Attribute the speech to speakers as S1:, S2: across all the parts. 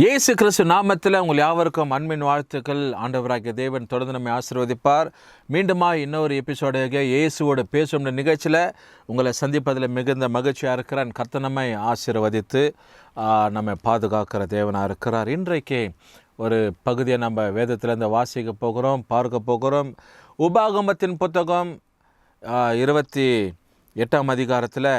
S1: இயேசு கிறிஸ்து நாமத்தில் உங்கள் யாவருக்கும் அன்பின் வாழ்த்துக்கள். ஆண்டவராகிய தேவன் தொடர்ந்து நம்மை ஆசீர்வதிப்பார். மீண்டுமா இன்னொரு எபிசோடாக இயேசுவோடு பேசும் நிகழ்ச்சியில் உங்களை சந்திப்பதில் மிகுந்த மகிழ்ச்சியாக இருக்கிறான். கர்த்தர் நம்மை ஆசீர்வதித்து நம்மை பாதுகாக்கிற தேவனாக இருக்கிறார். இன்றைக்கு ஒரு பகுதியை நம்ம வேதத்திலேருந்து வாசிக்க போகிறோம், பார்க்க போகிறோம். உபாகமத்தின் புத்தகம் 28ஆம் அதிகாரத்தில்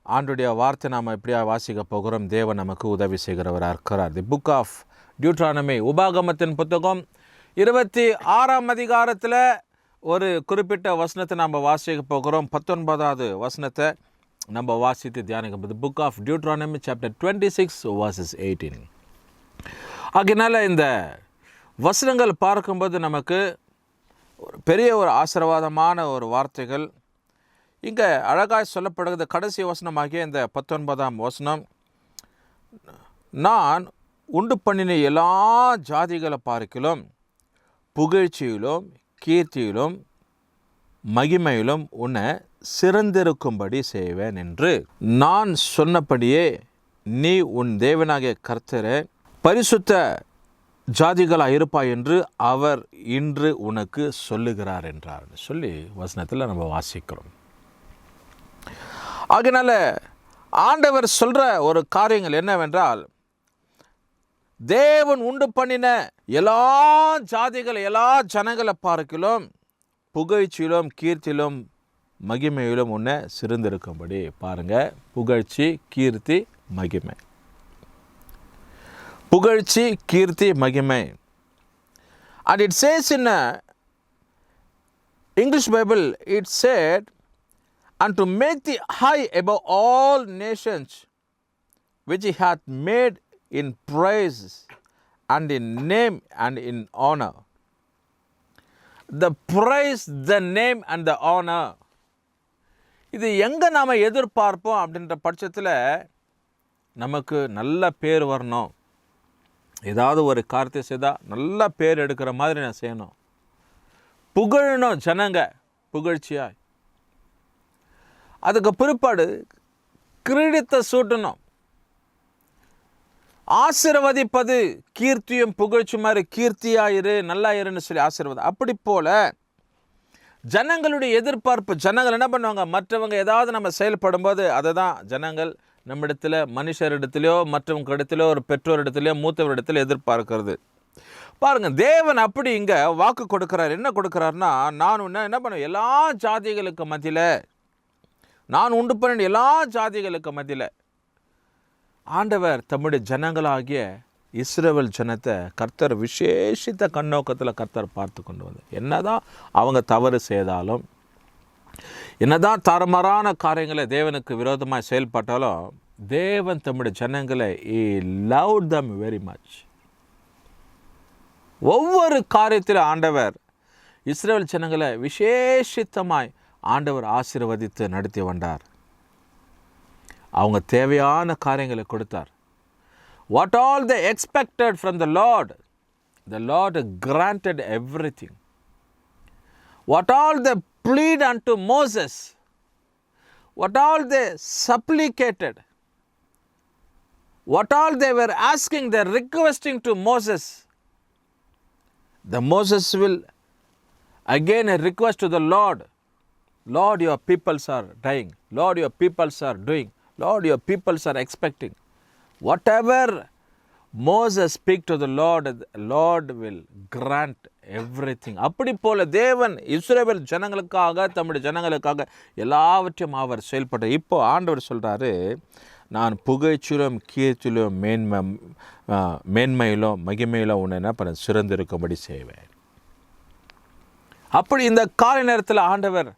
S1: ஆண்டுடைய வார்த்தை நாம் எப்படியா வாசிக்க போகிறோம். தேவன் நமக்கு உதவி செய்கிறவராக இருக்கிறார். தி புக் ஆஃப் டியூட்ரானமி, உபாகமத்தின் புத்தகம் 26ஆம் அதிகாரத்தில் ஒரு குறிப்பிட்ட வசனத்தை நம்ம வாசிக்க போகிறோம். 19வது வசனத்தை நம்ம வாசித்து தியானிக்கும். The book of Deuteronomy chapter 26 verses 18. ஆகையினால இந்த வசனங்கள் பார்க்கும்போது நமக்கு பெரிய ஒரு ஆசீர்வாதமான ஒரு வார்த்தைகள் இங்கே அழகாய் சொல்லப்படுகிறது. கடைசி வசனமாகிய இந்த 19ஆம் வசனம், நான் உண்டு பண்ணின எல்லா ஜாதிகளை பார்க்கிலும் புகழ்ச்சியிலும் கீர்த்தியிலும் மகிமையிலும் உன்னை சிறந்திருக்கும்படி செய்வேன் என்று நான் சொன்னபடியே நீ உன் தேவனாகிய கர்த்தரை பரிசுத்த ஜாதிகளாக இருப்பாய் என்று அவர் இன்று உனக்கு சொல்லுகிறார் என்றார் சொல்லி வசனத்தில் நம்ம வாசிக்கிறோம். ஆகையினால ஆண்டவர் சொல்கிற ஒரு காரியங்கள் என்னவென்றால், தேவன் உண்டு பண்ணின எல்லா ஜாதிகள் எல்லா ஜனங்களை பார்க்கிலும் புகழ்ச்சியிலும் கீர்த்தியிலும் மகிமையிலும் உன்னை சிறந்திருக்கும்படி பாருங்கள். புகழ்ச்சி, கீர்த்தி, மகிமை. புகழ்ச்சி, கீர்த்தி, மகிமை. And it says in English Bible, it said, and to make thee high above all nations which he hath made in praise and in name and in honor. The praise, the name and the honor. இது எங்கே நாம் எதிர்பார்ப்போம் அப்படின்ற பட்சத்தில் நமக்கு நல்ல பேர் வரணும். ஏதாவது ஒரு காரியத்தை செய்தால் நல்ல பேர் எடுக்கிற மாதிரி நான் செய்யணும். புகழணும், ஜனங்க புகழ்ச்சியாய். அதுக்கு பிற்பாடு கிரீடத்தை சூட்டணும். ஆசீர்வதிப்பது கீர்த்தியும் புகழ்ச்சி மாதிரி, கீர்த்தியாயிரு நல்லாயிருன்னு சொல்லி ஆசீர்வாதம். அப்படி போல் ஜனங்களுடைய எதிர்பார்ப்பு, ஜனங்கள் என்ன பண்ணுவாங்க, மற்றவங்க ஏதாவது நம்ம செயல்படும் போது அதை தான் ஜனங்கள் நம்மிடத்தில், மனுஷரிடத்துலையோ மற்றவங்க இடத்துலையோ ஒரு பெற்றோரிடத்துலையோ மூத்தவரிடத்தில் எதிர்பார்க்கிறது. பாருங்கள், தேவன் அப்படி இங்கே வாக்கு கொடுக்குறார். என்ன கொடுக்குறாருன்னா, நான் என்ன பண்ணுவேன், எல்லா ஜாதிகளுக்கு மத்தியில், நான் உண்டு பண்ணின எல்லா ஜாதிகளுக்கு மத்தியில் ஆண்டவர் தம்முடைய ஜனங்களாகிய இஸ்ரவேல் ஜனத்தை கர்த்தர் விசேஷித்த கண்ணோக்கத்தில் கர்த்தர் பார்த்து கொண்டு வந்து, என்னதான் அவங்க தவறு செய்தாலும், என்னதான் தரமரான காரியங்களை தேவனுக்கு விரோதமாக செயல்பட்டாலும், தேவன் தம்முடைய ஜனங்களை he loved them very much. ஒவ்வொரு காரியத்திலும் ஆண்டவர் இஸ்ரவேல் ஜனங்களை விசேஷித்தமாய் ஆண்டவர் ஆசீர்வதித்து நடத்தி வந்தார். அவங்க தேவையான காரியங்களை கொடுத்தார். What all they expected from the Lord granted everything. What all they plead unto Moses, what all they supplicated, what all they were asking, they requesting to Moses, the Moses will again request to the Lord, Lord, your peoples are dying. Lord, your peoples are doing. Lord, your peoples are expecting. Whatever Moses speak to the Lord will grant everything. அப்படி போல தேவன் இஸ்ரவேல் ஜனங்களுக்காக, தம்முடைய ஜனங்களுக்காக எல்லாவற்றையும் அவர் செயல்பட்ட. இப்போ ஆண்டவர் சொல்கிறாரு, நான் புகழ்ச்சியிலும் கீர்த்தியிலும் மேன்மையிலும் மகிமையிலும் உன்னை என்ன பண்ண சிறந்திருக்கும்படி செய்வேன். அப்படி இந்த கால நேரத்தில் ஆண்டவர்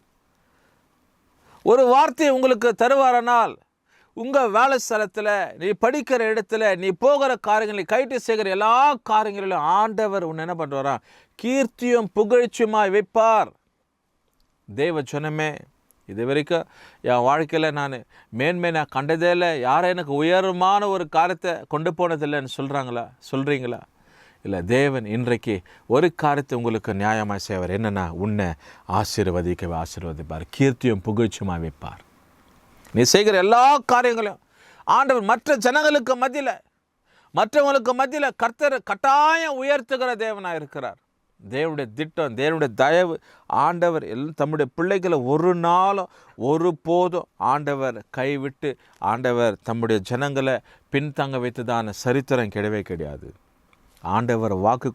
S1: ஒரு வார்த்தையை உங்களுக்கு தருவாரனால், உங்கள் வேலை ஸ்தலத்தில், நீ படிக்கிற இடத்துல, நீ போகிற காரியங்களை, கைட்டு செய்கிற எல்லா காரியங்களிலும் ஆண்டவர் உன்னை என்ன பண்ணுவாரா, கீர்த்தியும் புகழ்ச்சியுமாய் வைப்பார். தேவ ஜனமே, இது வரைக்கும் என் வாழ்க்கையில் நான் மேன்மை நான் கண்டதே இல்லை, யாரும் எனக்கு உயர்வான ஒரு காரியத்தை கொண்டு போனதில்லைன்னு சொல்கிறீங்களா? இல்லை, தேவன் இன்றைக்கு ஒரு காரியத்தை உங்களுக்கு நியாயமாக செய்வார். என்னென்னா, உன்னை ஆசீர்வதிப்பார், கீர்த்தியும் புகழ்ச்சியுமாக வைப்பார். நீ செய்கிற எல்லா காரியங்களையும் ஆண்டவர் மற்ற ஜனங்களுக்கு மத்தியில், மற்றவங்களுக்கு மத்தியில் கர்த்தர் கட்டாயம் உயர்த்துகிற தேவனாக இருக்கிறார். தேவனுடைய திட்டம், தேவனுடைய தயவு, ஆண்டவர் தம்முடைய பிள்ளைகளை ஒரு நாளும் ஒரு போதும் ஆண்டவர் கைவிட்டு ஆண்டவர் தம்முடைய ஜனங்களை பின்தங்க வைத்ததான சரித்திரம் கிடையவே கிடையாது. ஆண்டவர் வாக்கு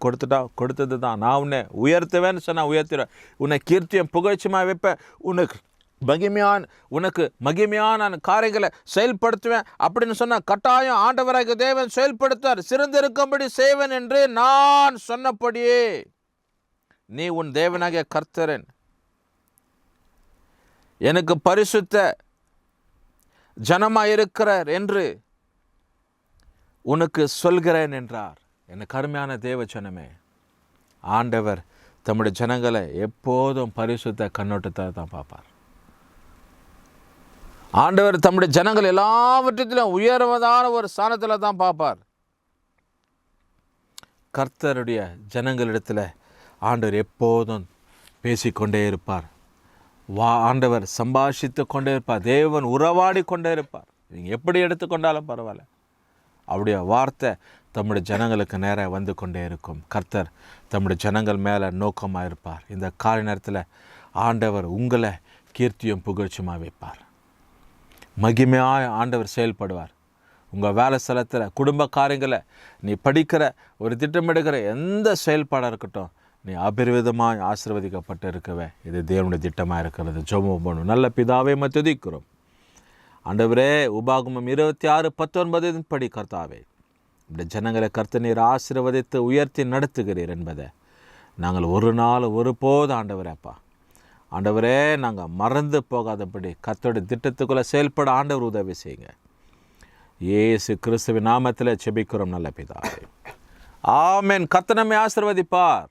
S1: கொடுத்தது தான். நான் உன்னை உயர்த்துவேன்னு சொன்னால் உயர்த்துவேன், உன்னை கீர்த்தியும் புகழ்ச்சியமாக வைப்பேன், உனக்கு மகிமையான காரியங்களை செயல்படுத்துவேன் அப்படின்னு சொன்னால் கட்டாயம் ஆண்டவராக தேவன் செயல்படுத்தார். சிறந்திருக்கும்படி செய்வேன் என்று நான் சொன்னபடியே நீ உன் தேவனாகிய கர்த்தரன், எனக்கு பரிசுத்த ஜனமாயிருக்கிறார் என்று உனக்கு சொல்கிறேன் என்றார். எனக்கு அருமையான தேவ ஜனமே, ஆண்டவர் தம்முடைய ஜனங்களை எப்போதும் பரிசுத்த கண்ணோட்டத்தை தான் பார்ப்பார். ஆண்டவர் தம்முடைய ஜனங்கள் எல்லாவற்றிலும் உயர்வதான ஒரு ஸ்தானத்தில் தான் பார்ப்பார். கர்த்தருடைய ஜனங்களிடத்தில் ஆண்டவர் எப்போதும் பேசிக்கொண்டே இருப்பார். ஆண்டவர் சம்பாஷித்து கொண்டே இருப்பார். தேவன் உறவாடி கொண்டே இருப்பார். நீங்கள் எப்படி எடுத்துக்கொண்டாலும் பரவாயில்ல, அவருடைய வார்த்தை தம்முடைய ஜனங்களுக்கு நேராக வந்து கொண்டே இருக்கும். கர்த்தர் தம்முடைய ஜனங்கள் மேலே நோக்கமாக இருப்பார். இந்த காலை நேரத்தில் ஆண்டவர் உங்களை கீர்த்தியும் புகழ்ச்சியுமாக வைப்பார். மகிமையாக ஆண்டவர் செயல்படுவார். உங்கள் வேலை ஸ்தலத்தில், குடும்ப காரியங்களை, நீ படிக்கிற ஒரு திட்டமிடுகிற எந்த செயல்பாடாக இருக்கட்டும், நீ அபரிவிதமாக ஆசீர்வதிக்கப்பட்டு இருக்கவே இது தேவனுடைய திட்டமாக இருக்கிறது. ஜெபம் பண்ணும். நல்ல பிதாவே துதிக்கிறோம். ஆண்டவரே, உபாகமம் 26:19 படி கர்த்தாவே, இப்படி ஜனங்களை கர்த்தர் நீர் ஆசீர்வதித்து உயர்த்தி நடத்துகிறீர் என்பதை நாங்கள் ஒரு நாள் ஒருபோது ஆண்டவரேப்பா, ஆண்டவரே, நாங்கள் மறந்து போகாதபடி கர்த்தருடைய திட்டத்துக்குள்ளே செயல்பட ஆண்டவர் உதவி செய்யுங்க. இயேசு கிறிஸ்துவின் நாமத்தில் ஜெபிக்கிறோம் நல்ல பிதாவே, ஆமென். கர்த்தர் நம்மை ஆசீர்வதிப்பார்.